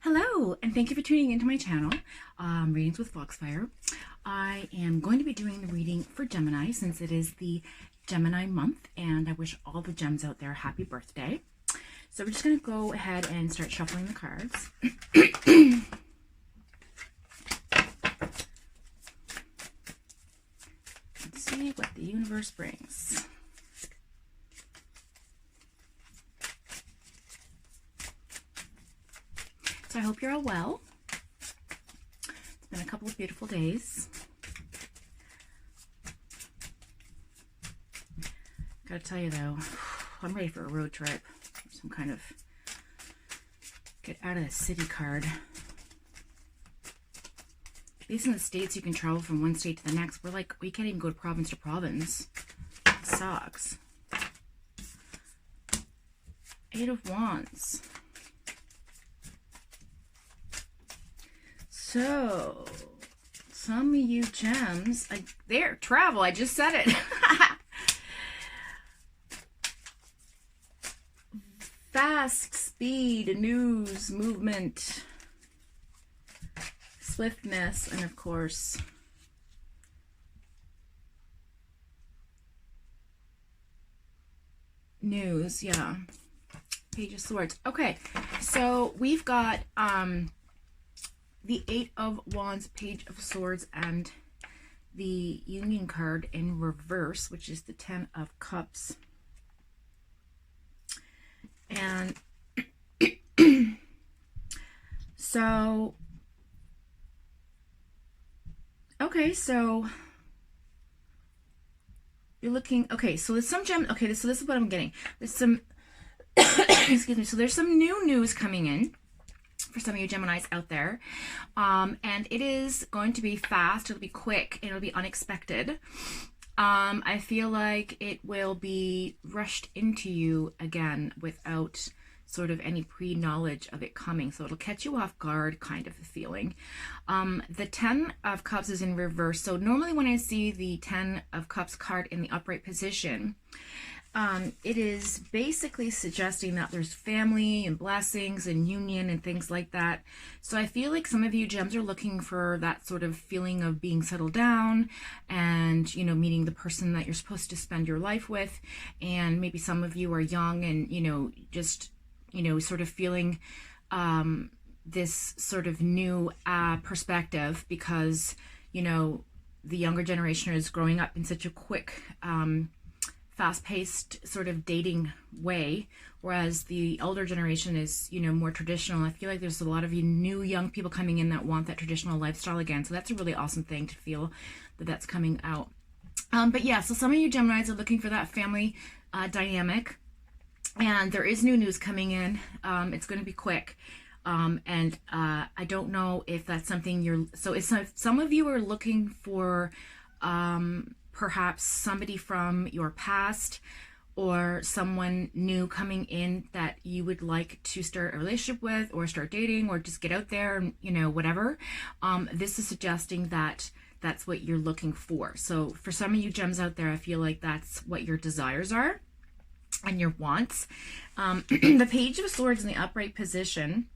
Hello, and thank you for tuning into my channel, Readings with Foxfire. I am going to be doing the reading for Gemini since it is the Gemini month, and I wish all the gems out there a happy birthday. So we're just going to go ahead and start shuffling the cards. Let's see what the universe brings. So I hope you're all well. It's been a couple of beautiful days. Gotta tell you though, I'm ready for a road trip. Some kind of get out of the city card. At least in the States you can travel from one state to the next. We can't even go province to province. It sucks. 8 of Wands. So, some of you gems, there, travel, I just said it. Fast, speed, news, movement, swiftness, and of course, news, yeah. Page of Swords. Okay, so we've got, the 8 of Wands, Page of Swords, and the Union card in reverse, which is the 10 of Cups. And so, okay, so you're looking, okay, so there's some gem, okay, so this is what I'm getting. There's some, excuse me, so there's some new news coming in for some of you Geminis out there, and it is going to be fast, it'll be quick, it'll be unexpected. I feel like it will be rushed into you again without sort of any pre-knowledge of it coming, so it'll catch you off guard, kind of a feeling. The 10 of Cups is in reverse, so normally when I see the 10 of Cups card in the upright position, it is basically suggesting that there's family and blessings and union and things like that. So I feel like some of you gems are looking for that sort of feeling of being settled down and, you know, meeting the person that you're supposed to spend your life with. And maybe some of you are young and, you know, just, you know, sort of feeling this sort of new perspective because, you know, the younger generation is growing up in such a quick fast-paced sort of dating way, whereas the older generation is, you know, more traditional. I feel like there's a lot of you new young people coming in that want that traditional lifestyle again, so that's a really awesome thing to feel that that's coming out. But yeah, so some of you Geminis are looking for that family dynamic, and there is new news coming in. It's going to be quick, and I don't know if that's something you're, so if some of you are looking for perhaps somebody from your past or someone new coming in that you would like to start a relationship with or start dating or just get out there and, you know, whatever. This is suggesting that that's what you're looking for. So for some of you gems out there, I feel like that's what your desires are and your wants. The Page of Swords in the upright position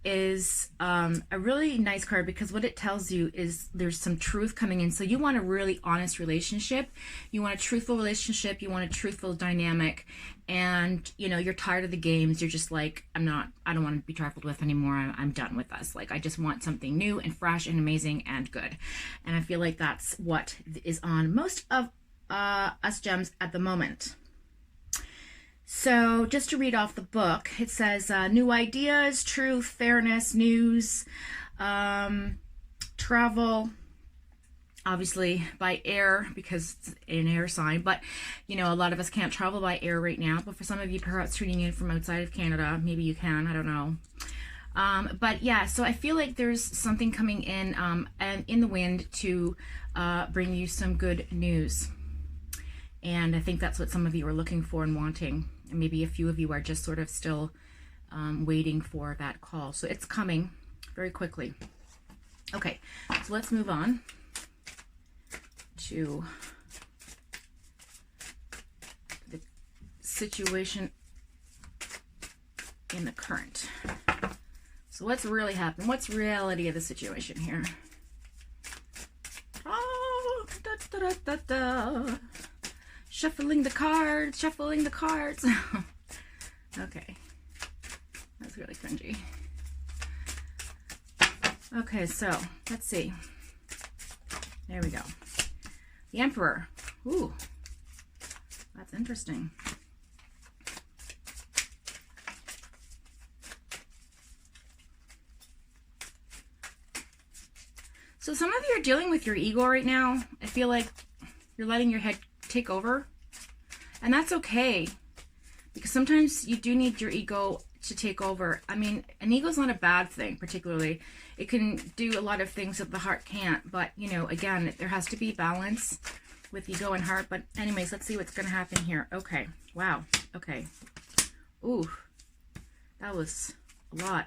is a really nice card because what it tells you is there's some truth coming in. So you want a really honest relationship, you want a truthful relationship, you want a truthful dynamic, and you know, you're tired of the games. You're just like, I don't want to be trifled with anymore. I'm done with us. Like, I just want something new and fresh and amazing and good. And I feel like that's what is on most of us gems at the moment. So just to read off the book, it says new ideas, truth, fairness, news, travel, obviously by air because it's an air sign, but you know, a lot of us can't travel by air right now, but for some of you perhaps tuning in from outside of Canada, maybe you can, I don't know. But yeah, so I feel like there's something coming in and in the wind to bring you some good news. And I think that's what some of you are looking for and wanting. And maybe a few of you are just sort of still waiting for that call. So it's coming very quickly. Okay, so let's move on to the situation in the current. So what's really happening? What's reality of the situation here? Oh, da, da, da, da, da. Shuffling the cards, shuffling the cards. Okay. That's really cringy. Okay, so let's see. There we go. The Emperor. Ooh, that's interesting. So some of you are dealing with your ego right now. I feel like you're letting your head take over. And that's okay. Because sometimes you do need your ego to take over. I mean, an ego is not a bad thing, particularly. It can do a lot of things that the heart can't. But, you know, again, there has to be balance with ego and heart. But anyways, let's see what's going to happen here. Okay. Wow. Okay. Ooh. That was a lot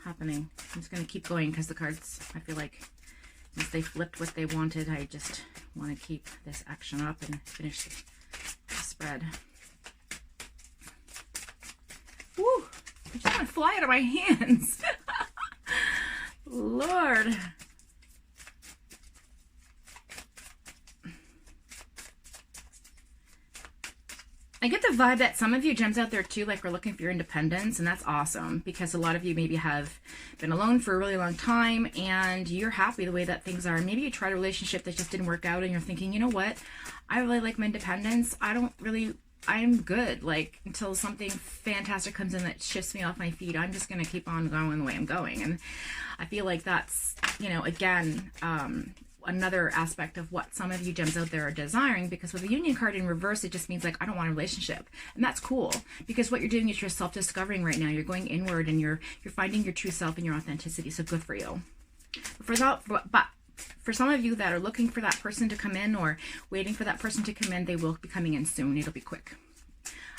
happening. I'm just going to keep going because the cards, I feel like, since they flipped what they wanted, I just want to keep this action up and finish the spread. Woo! I just want to fly out of my hands. Lord. I get the vibe that some of you gems out there too, like, are looking for your independence, and that's awesome because a lot of you maybe have been alone for a really long time and you're happy the way that things are. Maybe you tried a relationship that just didn't work out and you're thinking, you know what? I really like my independence. I'm good. Like, until something fantastic comes in that shifts me off my feet, I'm just going to keep on going the way I'm going. And I feel like that's, you know, again, another aspect of what some of you gems out there are desiring, because with the Union card in reverse, it just means like, I don't want a relationship. And that's cool, because what you're doing is you're self-discovering right now. You're going inward and you're finding your true self and your authenticity. So good for you. But for some of you that are looking for that person to come in or waiting for that person to come in, they will be coming in soon. It'll be quick.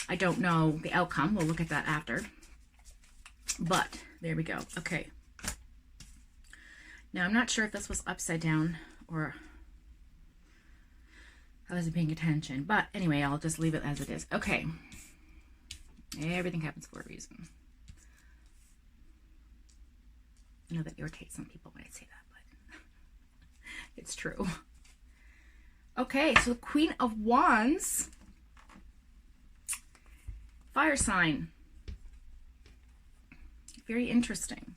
I don't know the outcome. We'll look at that after. But there we go. Okay. Now, I'm not sure if this was upside down or I wasn't paying attention. But anyway, I'll just leave it as it is. Okay. Everything happens for a reason. I know that irritates some people when I say that, but it's true. Okay, so Queen of Wands. Fire sign. Very interesting.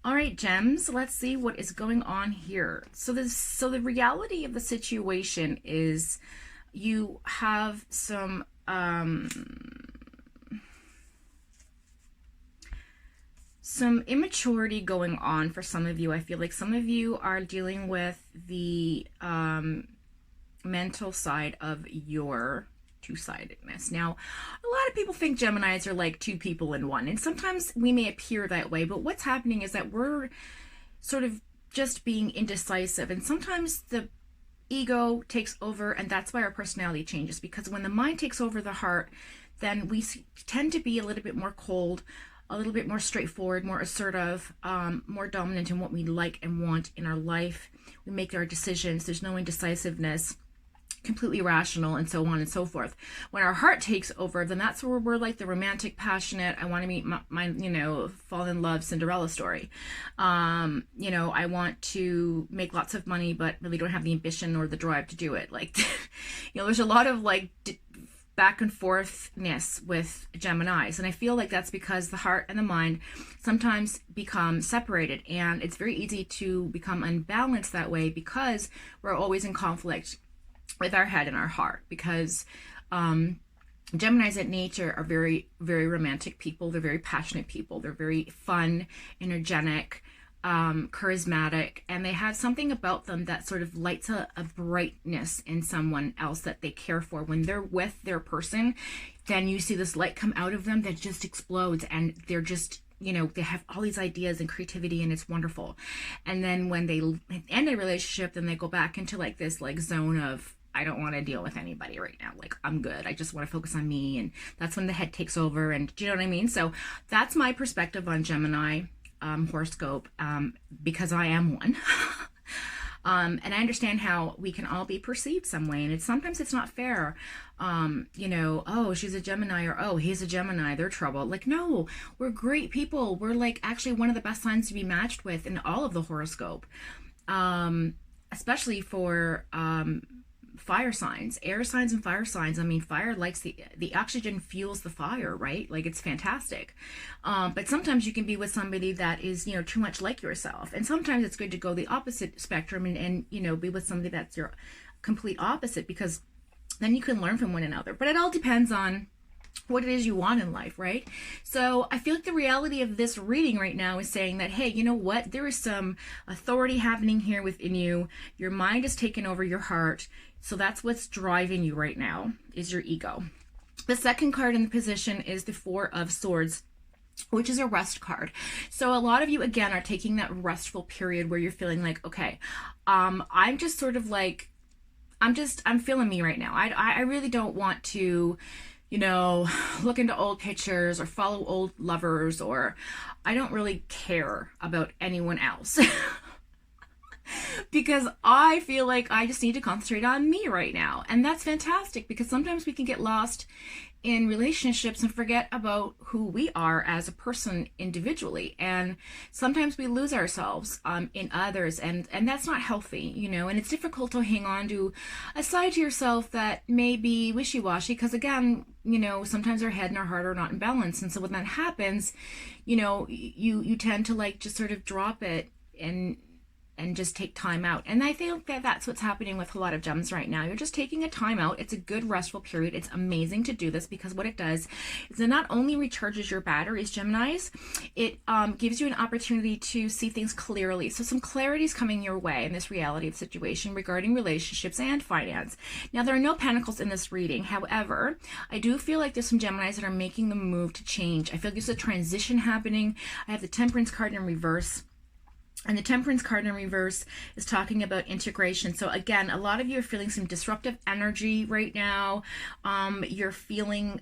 All right, gems, let's see what is going on here. So the reality of the situation is you have some immaturity going on for some of you. I feel like some of you are dealing with the mental side of your two-sidedness. Now, a lot of people think Geminis are like two people in one, and sometimes we may appear that way, but what's happening is that we're sort of just being indecisive, and sometimes the ego takes over, and that's why our personality changes, because when the mind takes over the heart, then we tend to be a little bit more cold, a little bit more straightforward, more assertive, more dominant in what we like and want in our life. We make our decisions. There's no indecisiveness, completely rational, and so on and so forth. When our heart takes over, then that's where we're like the romantic, passionate, I want to meet my you know, fall in love Cinderella story. You know, I want to make lots of money, but really don't have the ambition or the drive to do it. Like, you know, there's a lot of like back and forthness with Geminis, and I feel like that's because the heart and the mind sometimes become separated, and it's very easy to become unbalanced that way because we're always in conflict with our head and our heart, because Geminis at nature are very, very romantic people. They're very passionate people. They're very fun, energetic, charismatic, and they have something about them that sort of lights a brightness in someone else that they care for. When they're with their person, then you see this light come out of them that just explodes, and they're just, you know, they have all these ideas and creativity, and it's wonderful. And then when they end a relationship, then they go back into like this like zone of, I don't want to deal with anybody right now. Like, I'm good. I just want to focus on me. And that's when the head takes over. And do you know what I mean? So that's my perspective on Gemini horoscope, because I am one. And I understand how we can all be perceived some way, and sometimes it's not fair. You know, oh, she's a Gemini, or oh, he's a Gemini, they're trouble. Like, no, we're great people. We're like actually one of the best signs to be matched with in all of the horoscope. Especially for fire signs, air signs and fire signs. I mean, fire likes the oxygen fuels the fire, right? Like, it's fantastic. But sometimes you can be with somebody that is, you know, too much like yourself. And sometimes it's good to go the opposite spectrum and you know, be with somebody that's your complete opposite, because then you can learn from one another. But it all depends on what it is you want in life, right? So I feel like the reality of this reading right now is saying that, hey, you know what? There is some authority happening here within you. Your mind has taken over your heart. So that's what's driving you right now, is your ego. The second card in the position is the Four of Swords, which is a rest card. So a lot of you, again, are taking that restful period where you're feeling like, okay, I'm just sort of like, I'm feeling me right now. I really don't want to, you know, look into old pictures or follow old lovers, or I don't really care about anyone else. Because I feel like I just need to concentrate on me right now. And that's fantastic, because sometimes we can get lost in relationships and forget about who we are as a person individually. And sometimes we lose ourselves in others, and that's not healthy, you know. And it's difficult to hang on to a side to yourself that may be wishy-washy, because again, you know, sometimes our head and our heart are not in balance. And so when that happens, you know, you tend to like just sort of drop it and just take time out. And I think that that's what's happening with a lot of gems right now. You're just taking a time out. It's a good restful period. It's amazing to do this, because what it does is it not only recharges your batteries, Geminis, it gives you an opportunity to see things clearly. So some clarity is coming your way in this reality of the situation regarding relationships and finance. Now, there are no pentacles in this reading. However, I do feel like there's some Geminis that are making the move to change. I feel like there's a transition happening. I have the Temperance card in reverse. And the Temperance card in reverse is talking about integration. So again, a lot of you are feeling some disruptive energy right now. You're feeling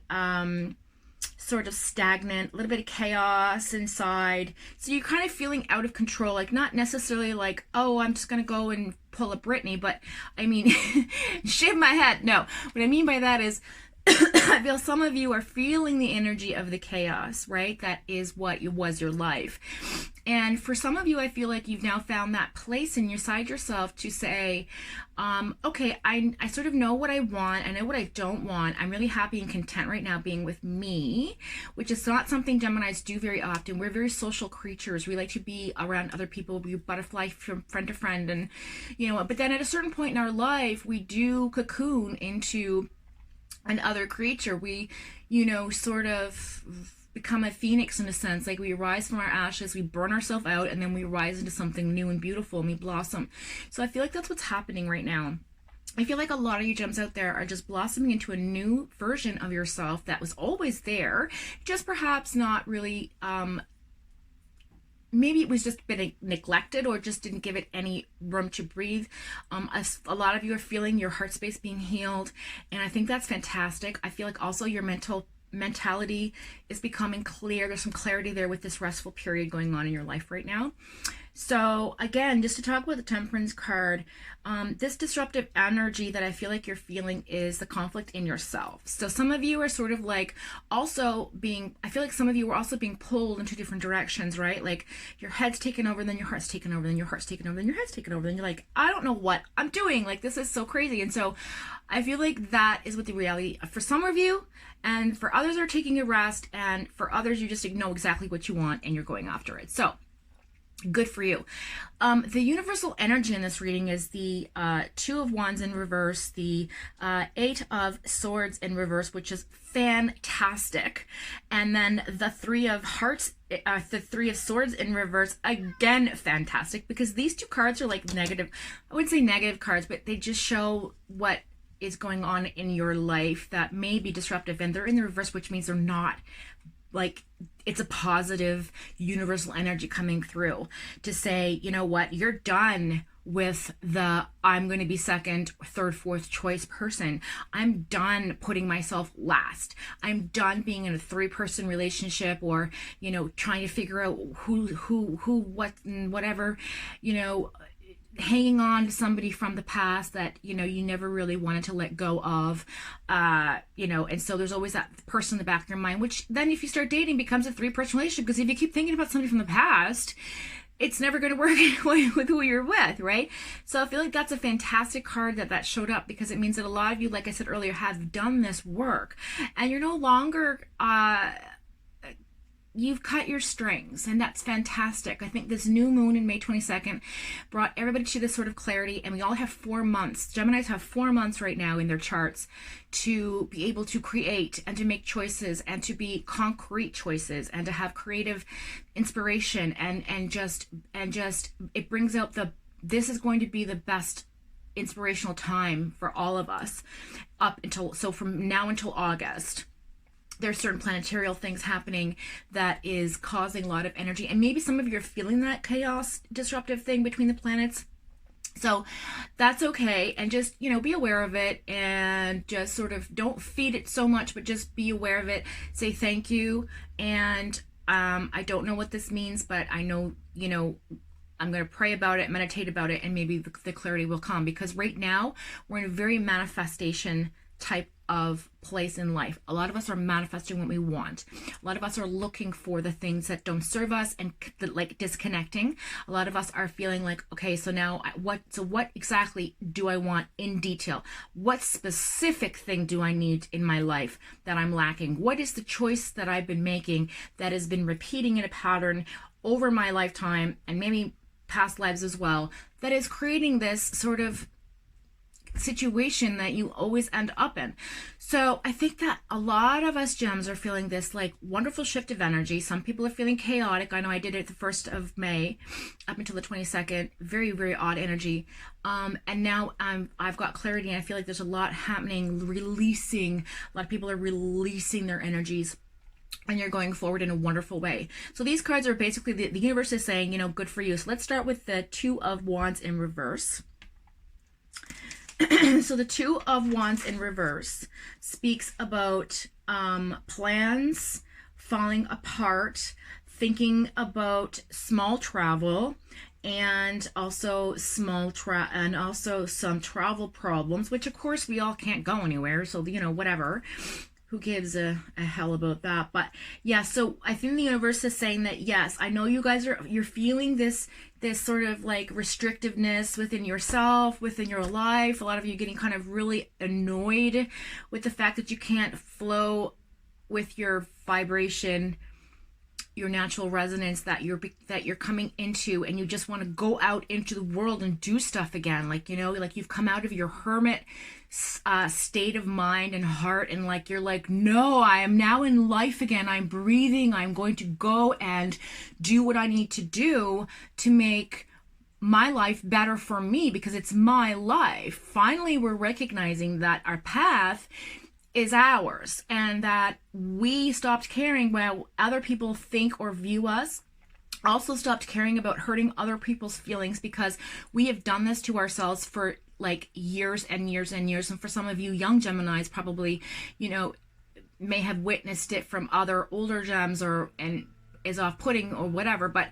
sort of stagnant, a little bit of chaos inside. So you're kind of feeling out of control, like not necessarily like, oh, I'm just going to go and pull a Britney, but I mean, shave my head. No, what I mean by that is I feel some of you are feeling the energy of the chaos, right? That is what was your life. And for some of you, I feel like you've now found that place inside yourself to say, okay, I sort of know what I want. I know what I don't want. I'm really happy and content right now being with me, which is not something Geminis do very often. We're very social creatures. We like to be around other people. We butterfly from friend to friend. And, you know, but then at a certain point in our life, we do cocoon into an other creature. We, you know, sort of become a phoenix in a sense. Like, we rise from our ashes, we burn ourselves out, and then we rise into something new and beautiful, and we blossom. So I feel like that's what's happening right now. I feel like a lot of you gems out there are just blossoming into a new version of yourself that was always there, just perhaps not really, maybe it was just been neglected or just didn't give it any room to breathe. A lot of you are feeling your heart space being healed, and I think that's fantastic. I feel like also your mentality is becoming clear. There's some clarity there with this restful period going on in your life right now. So again, just to talk about the Temperance card, this disruptive energy that I feel like you're feeling is the conflict in yourself. So some of you are sort of like also being, I feel like some of you are also being pulled into different directions, right? Like your head's taken over, then your heart's taken over, then your heart's taken over, then your head's taken over, then you're like, I don't know what I'm doing. Like, this is so crazy. And so I feel like that is what the reality for some of you, and for others are taking a rest, and for others you just know exactly what you want and you're going after it. So good for you. The universal energy in this reading is the Two of Wands in reverse, the Eight of Swords in reverse, which is fantastic, and then the Three of Hearts, the Three of Swords in reverse, again fantastic, because these two cards are like negative, I wouldn't say negative cards, but they just show what is going on in your life that may be disruptive, and they're in the reverse, which means they're not like, it's a positive universal energy coming through to say, you know what, you're done with the I'm going to be second, third, fourth choice person. I'm done putting myself last. I'm done being in a three-person relationship, or, you know, trying to figure out who, what, and whatever, you know. hanging on to somebody from the past that, you know, you never really wanted to let go of, you know, and so there's always that person in the back of your mind, which then if you start dating becomes a 3-person relationship, because if you keep thinking about somebody from the past, it's never going to work with who you're with, right? So I feel like that's a fantastic card that showed up, because it means that a lot of you, like I said earlier, have done this work, and you're no longer, you've cut your strings, and that's fantastic. I think this new moon in May 22nd brought everybody to this sort of clarity, and we all have 4 months. Geminis have 4 months right now in their charts to be able to create and to make choices and to be concrete choices and to have creative inspiration, and just it brings out this is going to be the best inspirational time for all of us from now until August. There's certain planetary things happening that is causing a lot of energy, and maybe some of you are feeling that chaos disruptive thing between the planets. So that's okay, and just, you know, be aware of it, and just sort of don't feed it so much, but just be aware of it. Say thank you, and I don't know what this means, but I know, you know, I'm going to pray about it, meditate about it, and maybe the clarity will come, because right now we're in a very manifestation type of place in life. A lot of us are manifesting what we want. A lot of us are looking for the things that don't serve us and like disconnecting. A lot of us are feeling like, okay, so now what exactly do I want in detail? What specific thing do I need in my life that I'm lacking? What is the choice that I've been making that has been repeating in a pattern over my lifetime, and maybe past lives as well, that is creating this sort of situation that you always end up in? So I think that a lot of us gems are feeling this like wonderful shift of energy. Some people are feeling chaotic. I know I did it the 1st of May up until the 22nd. Very, very odd energy. And now I've got clarity, and I feel like there's a lot happening, releasing. A lot of people are releasing their energies, and you're going forward in a wonderful way. So these cards are basically, the universe is saying, you know, good for you. So let's start with the 2 of Wands in reverse. So the 2 of Wands in reverse speaks about plans falling apart, thinking about small travel, and also some travel problems, which of course we all can't go anywhere, so, you know, whatever. Who gives a hell about that? But yeah, so I think the universe is saying that, yes, I know you guys you're feeling this sort of like restrictiveness within yourself, within your life. A lot of you getting kind of really annoyed with the fact that you can't flow with your vibration, your natural resonance that you're coming into, and you just want to go out into the world and do stuff again. Like, you know, like you've come out of your hermit state of mind and heart, and like you're like, no, I am now in life again. I'm breathing. I'm going to go and do what I need to do to make my life better for me, because it's my life. Finally, we're recognizing that our path is ours, and that we stopped caring what other people think or view us. Also stopped caring about hurting other people's feelings, because we have done this to ourselves for like years and years and years. And for some of you young Geminis, probably, you know, may have witnessed it from other older gems, and is off-putting or whatever. But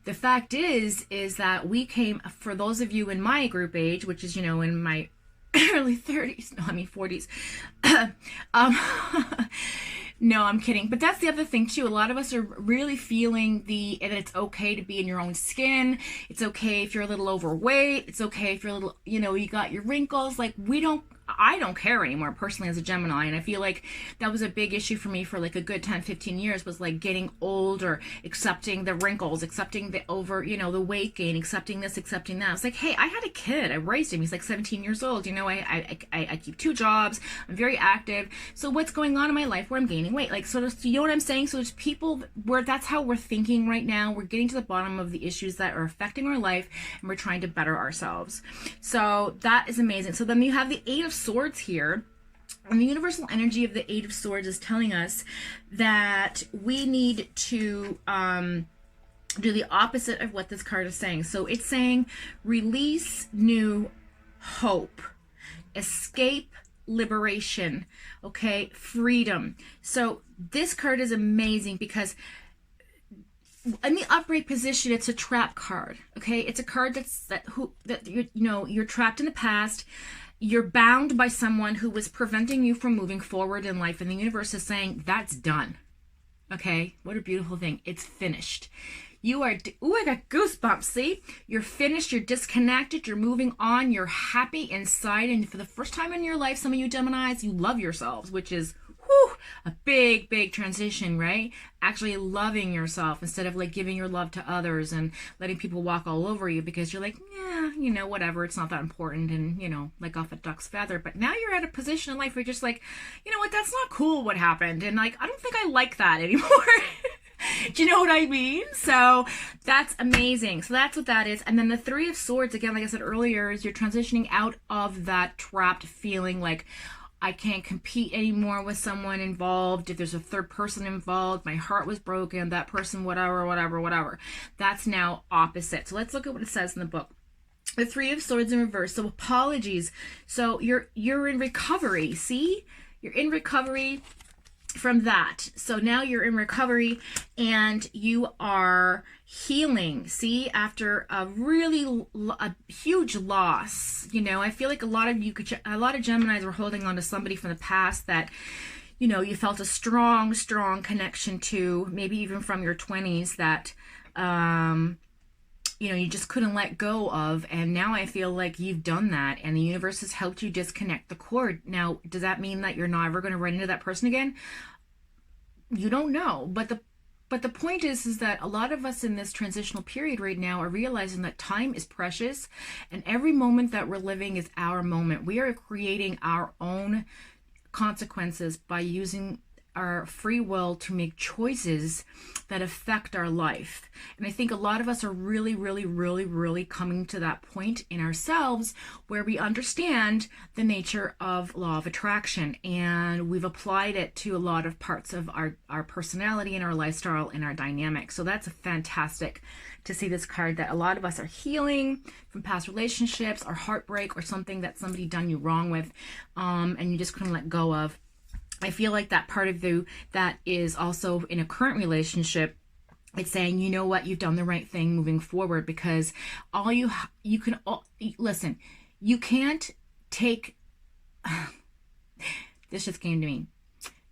the fact is that we came, for those of you in my group age, which is, you know, in my early 30s, no, I mean 40s. No, I'm kidding. But that's the other thing too. A lot of us are really feeling that it's okay to be in your own skin. It's okay if you're a little overweight. It's okay if you're a little, you know, you got your wrinkles. Like, I don't care anymore personally as a Gemini, and I feel like that was a big issue for me for like a good 10-15 years, was like getting old, or accepting the wrinkles, accepting the the weight gain, accepting this, accepting that. It's like, hey, I had a kid, I raised him, he's like 17 years old, you know, I keep 2 jobs, I'm very active, so what's going on in my life where I'm gaining weight? Like, sort of, you know what I'm saying? So there's people where that's how we're thinking right now. We're getting to the bottom of the issues that are affecting our life, and we're trying to better ourselves. So that is amazing. So then you have the 8 of Swords here, and the universal energy of the 8 of Swords is telling us that we need to do the opposite of what this card is saying. So it's saying release new hope, escape, liberation, okay, freedom. So this card is amazing, because in the upright position, it's a trap card. Okay, it's a card that you're trapped in the past. You're bound by someone who was preventing you from moving forward in life, and the universe is saying that's done. Okay, what a beautiful thing. It's finished. You are, ooh, I got goosebumps, see? You're finished, you're disconnected, you're moving on, you're happy inside, and for the first time in your life, some of you Geminis, you love yourselves, which is, whew, a big, big transition, right? Actually loving yourself instead of like giving your love to others and letting people walk all over you because you're like, yeah, you know, whatever, it's not that important, and, you know, like off a duck's feather. But now you're at a position in life where you're just like, you know what, that's not cool what happened, and like, I don't think I like that anymore. Do you know what I mean? So that's amazing. So that's what that is. And then the Three of Swords, again, like I said earlier, is you're transitioning out of that trapped feeling like I can't compete anymore with someone involved. If there's a third person involved, my heart was broken, that person, whatever. That's now opposite. So let's look at what it says in the book. The Three of Swords in reverse. So apologies. So you're in recovery. See? You're in recovery from that. So now you're in recovery and you are healing. See, after a huge loss, you know, I feel like a lot of Geminis were holding on to somebody from the past that, you know, you felt a strong connection to, maybe even from your 20s that, you know, you just couldn't let go of. And now I feel like you've done that and the universe has helped you disconnect the cord. Now, does that mean that you're never going to run into that person again? You don't know. But the point is that a lot of us in this transitional period right now are realizing that time is precious and every moment that we're living is our moment. We are creating our own consequences by using our free will to make choices that affect our life. And I think a lot of us are really coming to that point in ourselves where we understand the nature of law of attraction, and we've applied it to a lot of parts of our personality and our lifestyle and our dynamic. So that's fantastic to see this card, that a lot of us are healing from past relationships or heartbreak or something that somebody done you wrong with, and you just couldn't let go of. I feel like that part of you that is also in a current relationship, it's saying, you know what, you've done the right thing moving forward, because listen, you can't take, this just came to me.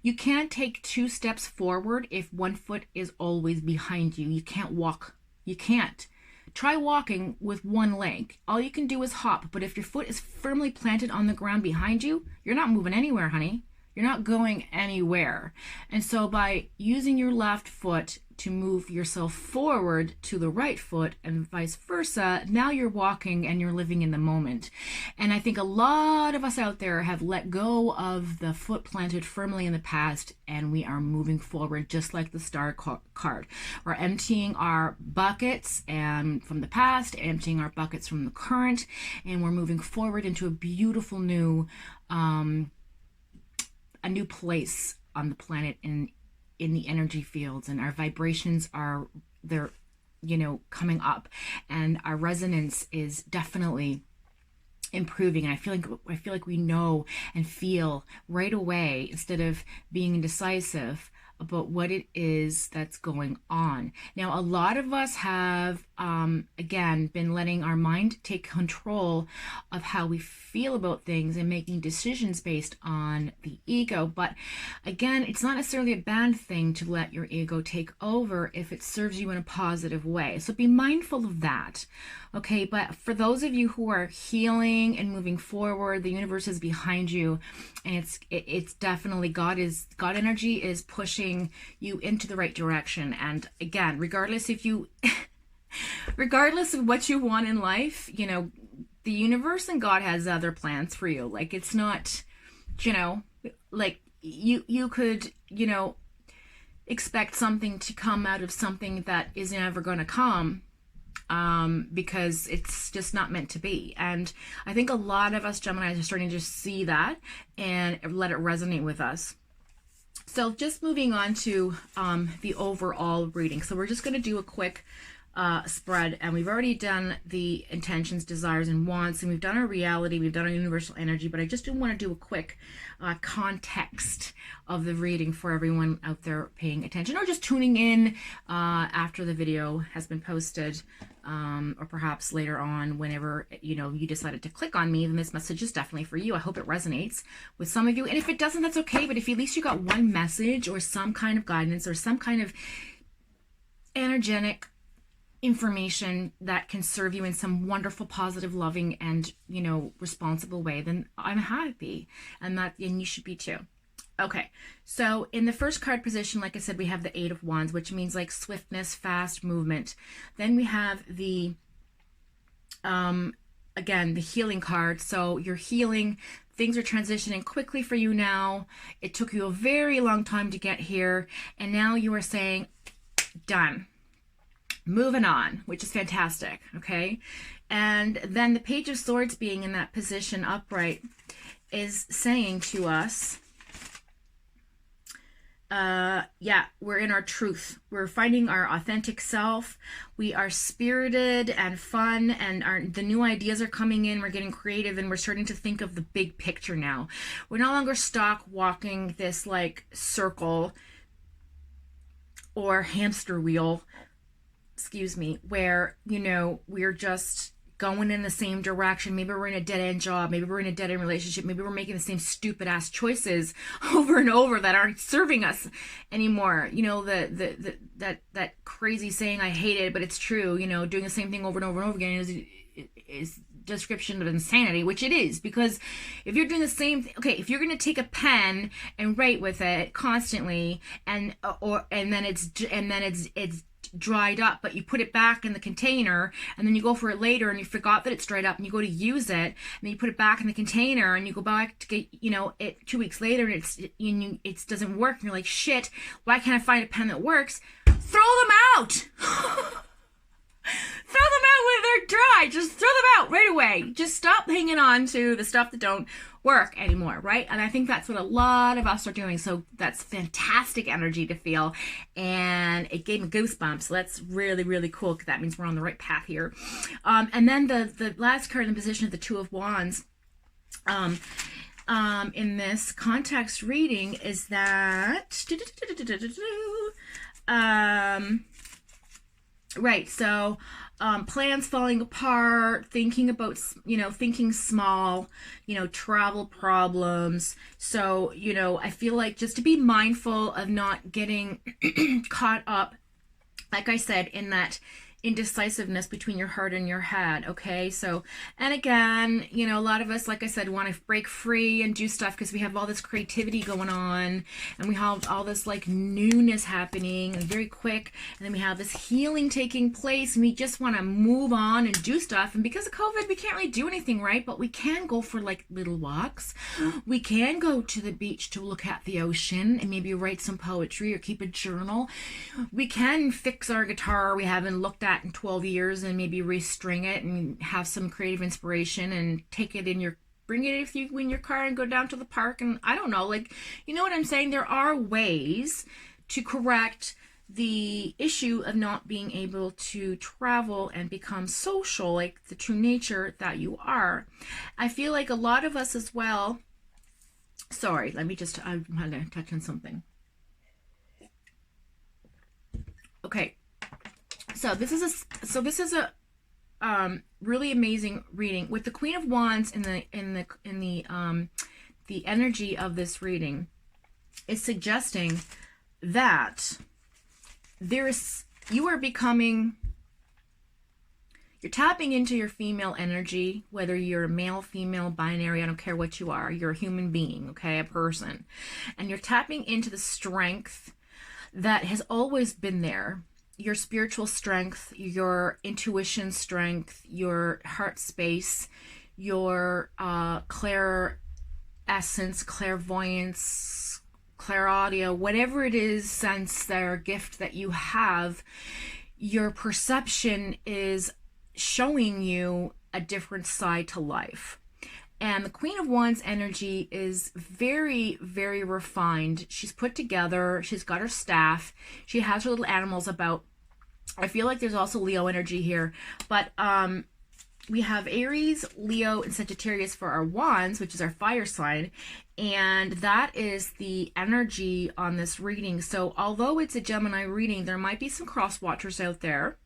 You can't take 2 steps forward if 1 foot is always behind you. You can't walk. You can't. Try walking with 1 leg. All you can do is hop. But if your foot is firmly planted on the ground behind you, you're not moving anywhere, honey. You're not going anywhere. And so by using your left foot to move yourself forward to the right foot and vice versa, now you're walking and you're living in the moment. And I think a lot of us out there have let go of the foot planted firmly in the past, and we are moving forward just like the Star card. We're emptying our buckets and from the past, emptying our buckets from the current, and we're moving forward into a beautiful new a new place on the planet in the energy fields, and our vibrations are, they're, you know, coming up, and our resonance is definitely improving. And I feel like we know and feel right away, instead of being indecisive about what it is that's going on. Now, a lot of us have, again, been letting our mind take control of how we feel about things and making decisions based on the ego. But again, it's not necessarily a bad thing to let your ego take over if it serves you in a positive way. So be mindful of that. Okay, but for those of you who are healing and moving forward, the universe is behind you, and it's definitely God energy is pushing you into the right direction. And again, regardless of what you want in life, you know, the universe and God has other plans for you. Like, it's not, you know, like you could, you know, expect something to come out of something that is never going to come. Because it's just not meant to be. And I think a lot of us Geminis are starting to see that and let it resonate with us. So just moving on to the overall reading. So we're just going to do a quick spread, and we've already done the intentions, desires, and wants, and we've done our reality, we've done our universal energy, but I just do want to do a quick context of the reading for everyone out there paying attention or just tuning in after the video has been posted, or perhaps later on whenever you decided to click on me. Then this message is definitely for you. I hope it resonates with some of you, and if it doesn't, that's okay, but if at least you got one message or some kind of guidance or some kind of energetic information that can serve you in some wonderful, positive, loving, and responsible way, then I'm happy, and you should be too. Okay, so in the first card position, like I said, we have the Eight of Wands, which means like swiftness, fast movement. Then we have the again, the healing card. So you're healing, things are transitioning quickly for you now. It took you a very long time to get here, and now you are saying done, moving on, which is fantastic. Okay, and then the Page of Swords being in that position upright is saying to us, yeah, we're in our truth. We're finding our authentic self. We are spirited and fun, and the new ideas are coming in. We're getting creative, and we're starting to think of the big picture now. We're no longer stuck walking this like circle or hamster wheel, excuse me, where, we're just going in the same direction. Maybe we're in a dead-end job. Maybe we're in a dead-end relationship. Maybe we're making the same stupid-ass choices over and over that aren't serving us anymore. That crazy saying, I hate it, but it's true. Doing the same thing over and over and over again is description of insanity, which it is, because if you're doing the same thing, okay, if you're going to take a pen and write with it constantly, and then it's dried up, but you put it back in the container, and then you go for it later and you forgot that it's dried up, and you go to use it, and then you put it back in the container, and you go back to get it 2 weeks later, and it doesn't work, and you're like, shit, why can't I find a pen that works? Throw them out. Throw them out when they're dry. Just throw them out right away. Just stop hanging on to the stuff that don't work anymore, right? And I think that's what a lot of us are doing. So that's fantastic energy to feel, and it gave me goosebumps. So that's really, really cool, because that means we're on the right path here. And then the last card in the position of the Two of Wands in this context reading is that right, so plans falling apart, thinking about, thinking small, travel problems. So, I feel like just to be mindful of not getting caught up, like I said, in that indecisiveness between your heart and your head. Okay, so, and again, a lot of us, like I said, want to break free and do stuff because we have all this creativity going on, and we have all this like newness happening and very quick, and then we have this healing taking place, and we just want to move on and do stuff. And because of COVID, we can't really do anything, right? But we can go for like little walks. We can go to the beach to look at the ocean and maybe write some poetry or keep a journal. We can fix our guitar we haven't looked at in 12 years and maybe restring it and have some creative inspiration and take it bring it if you in your car and go down to the park, and I don't know, like, you know what I'm saying? There are ways to correct the issue of not being able to travel and become social, like the true nature that you are. I feel like a lot of us as well, sorry, I'm gonna touch on something. Okay. So this is a really amazing reading with the Queen of Wands in the energy of this reading is suggesting that you're tapping into your female energy, whether you're male, female, binary, I don't care what you are. You're a human being, okay, a person, and you're tapping into the strength that has always been there. Your spiritual strength, your intuition strength, your heart space, your clair essence, clairvoyance, clairaudio, whatever it is, sense or gift that you have, your perception is showing you a different side to life. And the Queen of Wands energy is very, very refined. She's put together. She's got her staff. She has her little animals about. I feel like there's also Leo energy here, but we have Aries, Leo, and Sagittarius for our wands, which is our fire sign, and that is the energy on this reading. So although it's a Gemini reading, there might be some cross watchers out there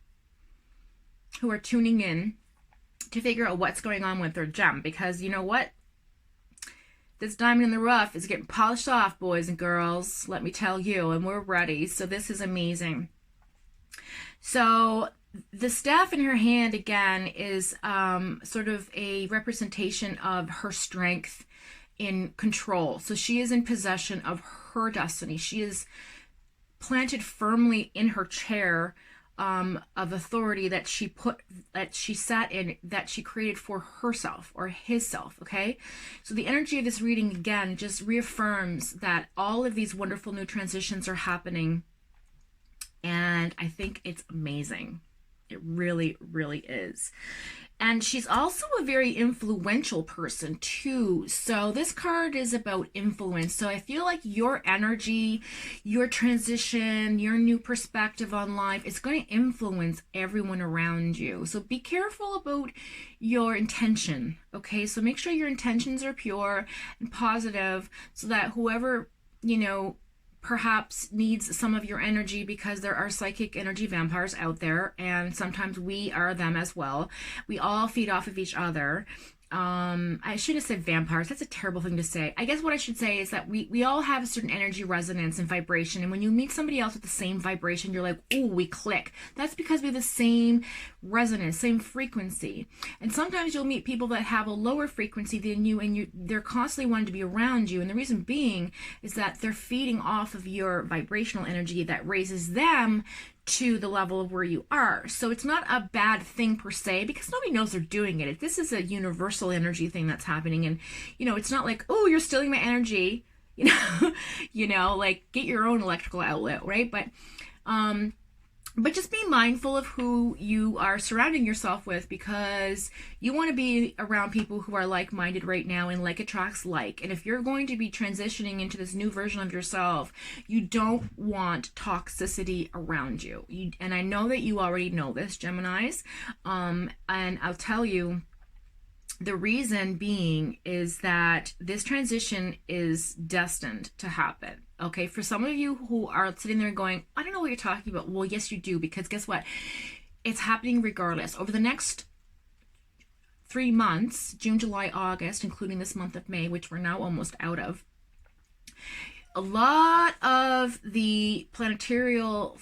who are tuning in to figure out what's going on with their gem, because you know what? This diamond in the rough is getting polished off, boys and girls, let me tell you, and we're ready. So this is amazing. So the staff in her hand, again, is sort of a representation of her strength in control. So she is in possession of her destiny. She is planted firmly in her chair of authority that she sat in, that she created for herself or his self. Okay, so the energy of this reading, again, just reaffirms that all of these wonderful new transitions are happening, and I think it's amazing. It really, really is. And she's also a very influential person too. So this card is about influence. So I feel like your energy, your transition, your new perspective on life is going to influence everyone around you. So be careful about your intention. Okay, so make sure your intentions are pure and positive, so that whoever, you know, perhaps needs some of your energy, because there are psychic energy vampires out there, and sometimes we are them as well. We all feed off of each other. I shouldn't have said vampires. That's a terrible thing to say. I guess what I should say is that we all have a certain energy resonance and vibration. And when you meet somebody else with the same vibration, you're like, ooh, we click. That's because we have the same resonance, same frequency. And sometimes you'll meet people that have a lower frequency than you, and they're constantly wanting to be around you. And the reason being is that they're feeding off of your vibrational energy that raises them to the level of where you are. So it's not a bad thing per se, because nobody knows they're doing it. This is a universal energy thing that's happening, and you know, it's not like, oh, you're stealing my energy, you know. You know, like, get your own electrical outlet, right? But just be mindful of who you are surrounding yourself with, because you want to be around people who are like-minded right now, and like attracts like. And if you're going to be transitioning into this new version of yourself, you don't want toxicity around you. And I know that you already know this, Geminis. And I'll tell you, the reason being is that this transition is destined to happen. Okay, for some of you who are sitting there going, I don't know what you're talking about. Well, yes, you do, because guess what? It's happening regardless. Over the next 3 months, June, July, August, including this month of May, which we're now almost out of, a lot of the planetarial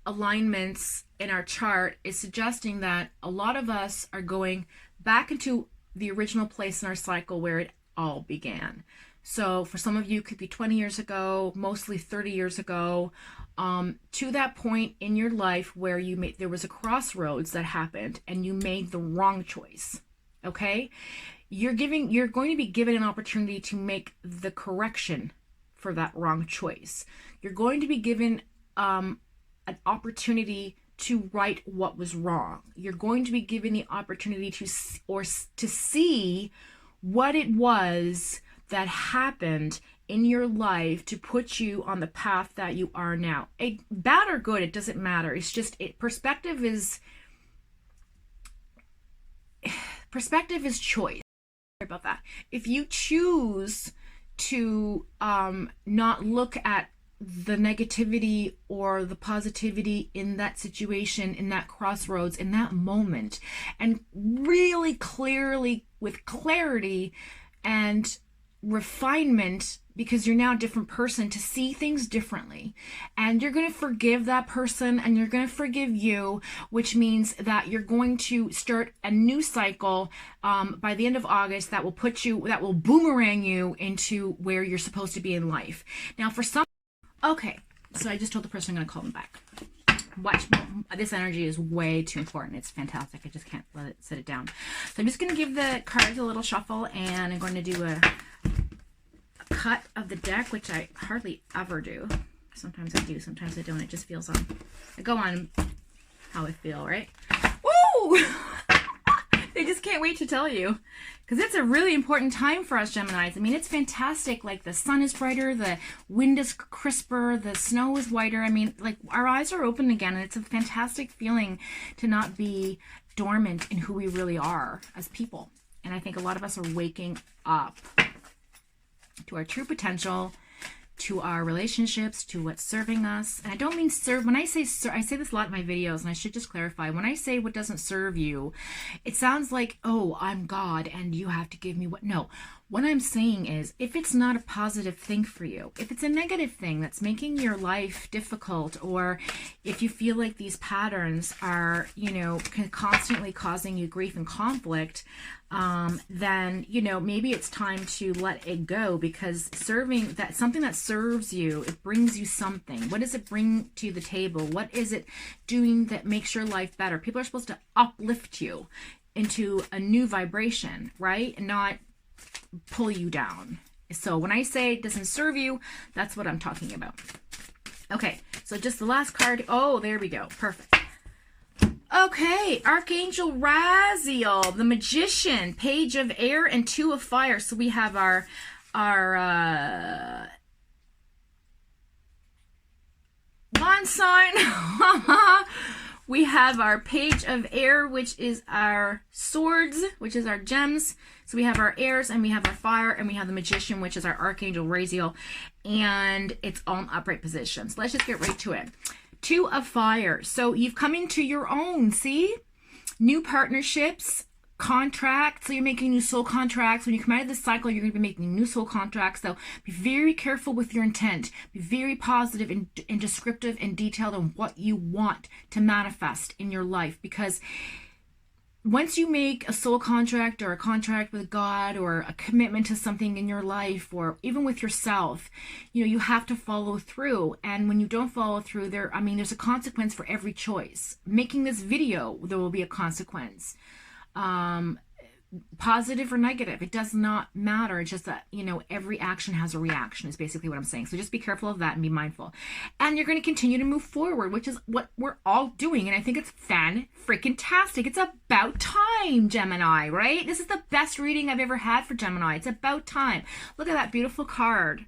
alignments in our chart is suggesting that a lot of us are going back into the original place in our cycle where it all began. So for some of you, it could be 20 years ago, mostly 30 years ago, to that point in your life where there was a crossroads that happened and you made the wrong choice. Okay? You're going to be given an opportunity to make the correction for that wrong choice. You're going to be given an opportunity to right what was wrong. You're going to be given the opportunity to see what it was that happened in your life to put you on the path that you are now. Bad or good, it doesn't matter. It's just perspective is choice. Sorry about that. If you choose to not look at the negativity or the positivity in that situation, in that crossroads, in that moment, and really clearly, with clarity and refinement, because you're now a different person, to see things differently, and you're going to forgive that person and you're going to forgive you, which means that you're going to start a new cycle by the end of August that will boomerang you into where you're supposed to be in life. Now for some, okay, so I just told the person I'm going to call them back. Watch, this energy is way too important. It's fantastic. I just can't let it sit it down. So I'm just going to give the cards a little shuffle, and I'm going to do a cut of the deck, which I hardly ever do. Sometimes I do, sometimes I don't. It just feels I go on how I feel, right? Woo! They just can't wait to tell you. Because it's a really important time for us Geminis. I mean, it's fantastic. Like, the sun is brighter, the wind is crisper, the snow is whiter. I mean, like, our eyes are open again, and it's a fantastic feeling to not be dormant in who we really are as people. And I think a lot of us are waking up to our true potential, to our relationships, to what's serving us. And I don't mean serve. When I say serve, I say this a lot in my videos, and I should just clarify. When I say what doesn't serve you, it sounds like, oh, I'm God and you have to give me what. No, what I'm saying is, if it's not a positive thing for you, if it's a negative thing that's making your life difficult, or if you feel like these patterns are, you know, constantly causing you grief and conflict, then, you know, maybe it's time to let it go, because serving that, something that serves you, it brings you something. What does it bring to the table? What is it doing that makes your life better? People are supposed to uplift you into a new vibration, right? And not pull you down. So when I say it doesn't serve you, that's what I'm talking about. Okay, so just the last card. Oh, there we go. Perfect. Okay, Archangel Raziel, the Magician, Page of Air and Two of Fire. So we have our Bond sign. We have our Page of Air, which is our swords, which is our gems. So we have our airs, and we have our fire, and we have the Magician, which is our Archangel Raziel, and it's all in upright position. So let's just get right to it. Two of Fire. So you've come into your own, see? New partnerships, contracts. So you're making new soul contracts. When you come out of this cycle, you're going to be making new soul contracts. So be very careful with your intent. Be very positive and descriptive and detailed on what you want to manifest in your life. Because once you make a soul contract, or a contract with God, or a commitment to something in your life, or even with yourself, you know, you have to follow through. And when you don't follow through, there's a consequence for every choice. Making this video, there will be a consequence. Positive or negative, it does not matter. It's just that, you know, every action has a reaction, is basically what I'm saying. So just be careful of that and be mindful. And you're going to continue to move forward, which is what we're all doing. And I think it's fan-freaking-tastic. It's about time, Gemini, right? This is the best reading I've ever had for Gemini. It's about time. Look at that beautiful card.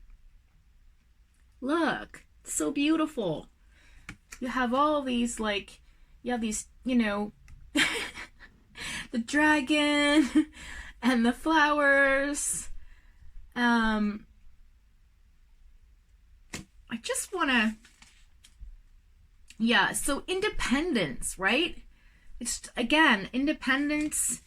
Look, it's so beautiful. You have all these, like, you have these, you know, the dragon and the flowers. I just want to, yeah, so independence, right? It's, again, independence,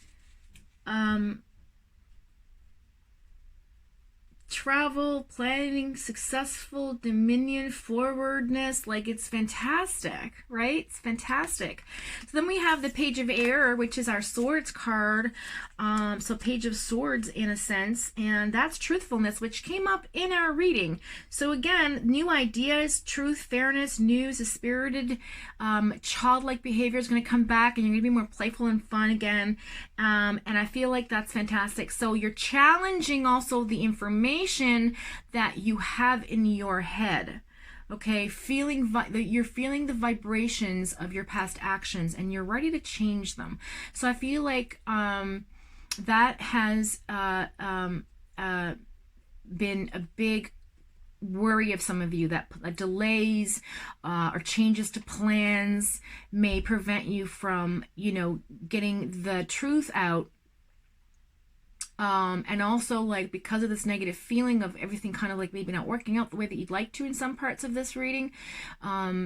travel, planning, successful, dominion, forwardness. Like, it's fantastic, right? It's fantastic. So then we have the Page of Air, which is our swords card. So Page of Swords in a sense, and that's truthfulness, which came up in our reading. So again, new ideas, truth, fairness, news, a spirited, childlike behavior is going to come back, and you're going to be more playful and fun again. And I feel like that's fantastic. So you're challenging also the information that you have in your head. Okay, you're feeling the vibrations of your past actions, and you're ready to change them. So I feel like that has been a big worry of some of you, that delays or changes to plans may prevent you from, you know, getting the truth out. And also, like, because of this negative feeling of everything kind of like maybe not working out the way that you'd like to in some parts of this reading,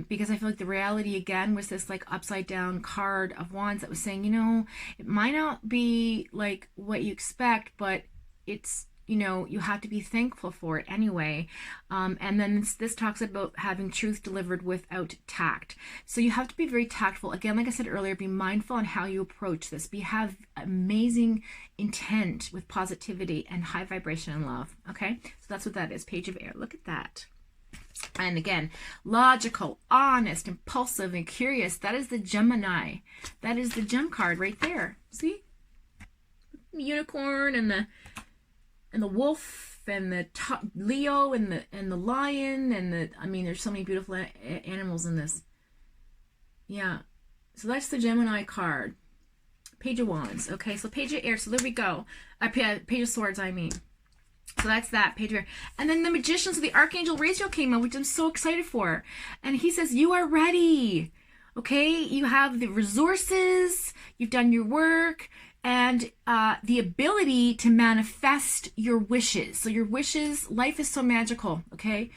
because I feel like the reality again was this like upside down card of wands that was saying, you know, it might not be like what you expect, but it's, you know, you have to be thankful for it anyway. And then this talks about having truth delivered without tact. So you have to be very tactful. Again, like I said earlier, be mindful on how you approach this. Have amazing intent with positivity and high vibration and love. Okay, so that's what that is. Page of Air. Look at that. And again, logical, honest, impulsive, and curious. That is the Gemini. That is the gem card right there. See? The unicorn and the wolf and the Leo and the lion and the, I mean, there's so many beautiful animals in this. Yeah. So that's the Gemini card. Page of Wands. Okay, so Page of Air. So there we go. Page of Swords, I mean. So that's that, Page of Air. And then the Magician, so the Archangel Raziel came out, which I'm so excited for. And he says, you are ready. Okay, you have the resources, you've done your work, and the ability to manifest your wishes. So your wishes, life is so magical, okay?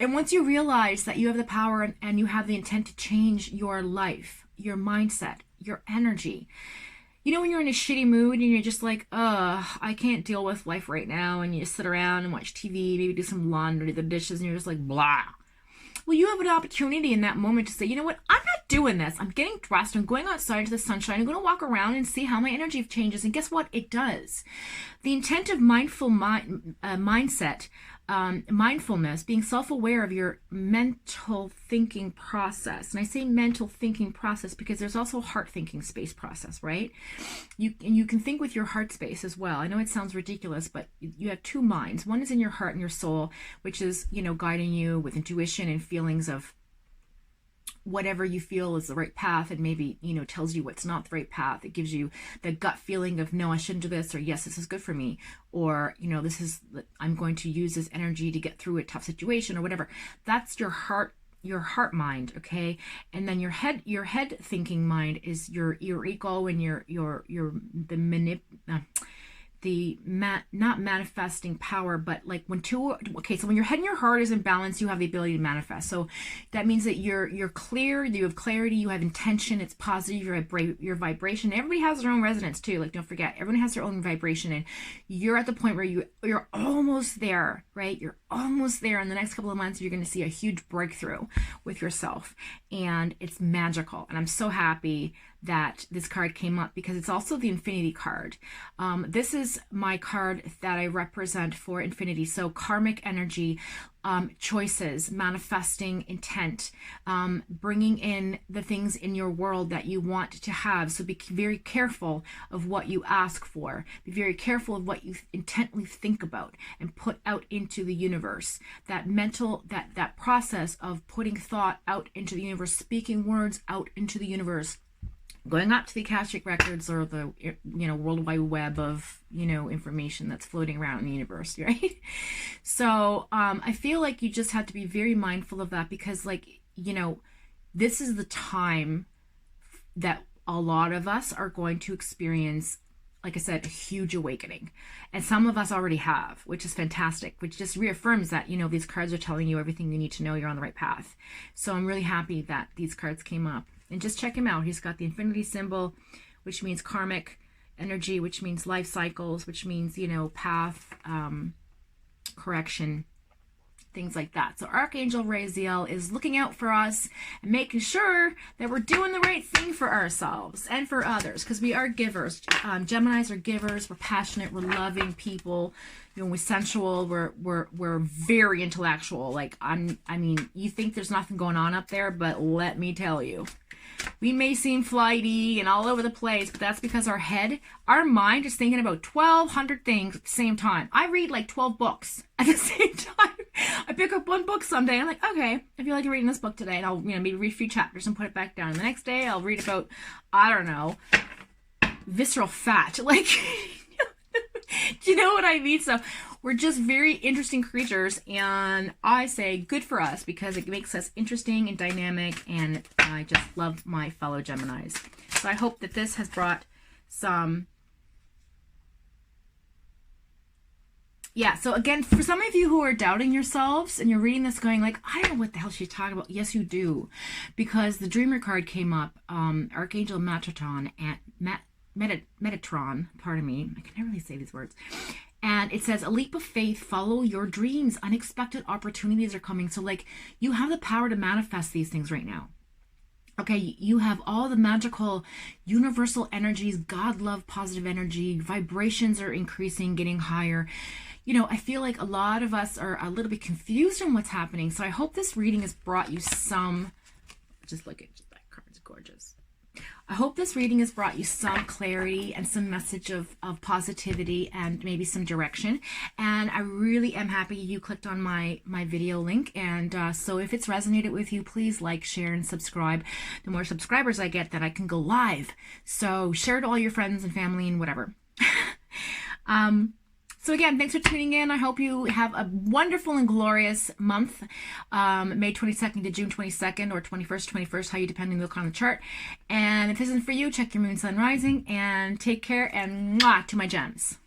And once you realize that you have the power and you have the intent to change your life, your mindset, your energy, you know when you're in a shitty mood and you're just like, I can't deal with life right now, and you just sit around and watch TV, maybe do some laundry, the dishes, and you're just like, blah. Well, you have an opportunity in that moment to say, you know what, I'm not doing this. I'm getting dressed. I'm going outside into the sunshine. I'm going to walk around and see how my energy changes. And guess what? It does. The intent of mindful mindset, mindfulness, being self-aware of your mental thinking process. And I say mental thinking process because there's also heart thinking space process, right? You can think with your heart space as well. I know it sounds ridiculous, but you have two minds. One is in your heart and your soul, which is, you know, guiding you with intuition and feelings of whatever you feel is the right path, and maybe, you know, tells you what's not the right path. It gives you the gut feeling of, no, I shouldn't do this, or yes, this is good for me, or, you know, I'm going to use this energy to get through a tough situation, or whatever. That's your heart mind, okay? And then your head thinking mind is your ego and not manifesting power, but like so when your head and your heart is in balance, you have the ability to manifest. So that means that you're clear, you have clarity, you have intention, it's positive, your vibration. Everybody has their own resonance too. Like, don't forget, everyone has their own vibration, and you're at the point where you're almost there, right? You're almost there. In the next couple of months, you're going to see a huge breakthrough with yourself, and it's magical. And I'm so happy that this card came up because it's also the Infinity card. This is my card that I represent for Infinity. So karmic energy, choices, manifesting intent, bringing in the things in your world that you want to have. So be very careful of what you ask for. Be very careful of what you intently think about and put out into the universe. That that process of putting thought out into the universe, speaking words out into the universe, going up to the Akashic records or the, you know, World Wide Web of, you know, information that's floating around in the universe, right? So I feel like you just have to be very mindful of that, because, like, you know, this is the time that a lot of us are going to experience, like I said, a huge awakening. And some of us already have, which is fantastic, which just reaffirms that, you know, these cards are telling you everything you need to know, you're on the right path. So I'm really happy that these cards came up. And just check him out. He's got the infinity symbol, which means karmic energy, which means life cycles, which means, you know, path, correction, things like that. So Archangel Raziel is looking out for us and making sure that we're doing the right thing for ourselves and for others, because we are givers. Geminis are givers. We're passionate. We're loving people. You know, we're sensual. We're very intellectual. Like, I mean, you think there's nothing going on up there, but let me tell you. We may seem flighty and all over the place, but that's because our mind is thinking about 1,200 things at the same time. I read like 12 books at the same time. I pick up one book someday. I'm like, okay, I feel like reading this book today, and I'll, you know, maybe read a few chapters and put it back down. And the next day, I'll read about, I don't know, visceral fat. Like, do you know what I mean? So we're just very interesting creatures, and I say good for us because it makes us interesting and dynamic, and I just love my fellow Geminis. So I hope that this has brought some... Yeah, so again, for some of you who are doubting yourselves and you're reading this going like, I don't know what the hell she's talking about. Yes, you do. Because the Dreamer card came up, Archangel Metatron, Metatron, pardon me, I can never really say these words. And it says, a leap of faith, follow your dreams. Unexpected opportunities are coming. So, like, you have the power to manifest these things right now. Okay, you have all the magical universal energies, God, love, positive energy, vibrations are increasing, getting higher. You know, I feel like a lot of us are a little bit confused on what's happening. So I hope this reading has brought you some, just look at that card, it's gorgeous. I hope this reading has brought you some clarity and some message of positivity and maybe some direction. And I really am happy you clicked on my video link. And so if it's resonated with you, please like, share, and subscribe. The more subscribers I get, then I can go live. So share it to all your friends and family and whatever. So again, thanks for tuning in. I hope you have a wonderful and glorious month, May 22nd to June 22nd, or 21st, how you depending look on the chart. And if this isn't for you, check your moon, sun, rising, and take care, and mwah, to my gems.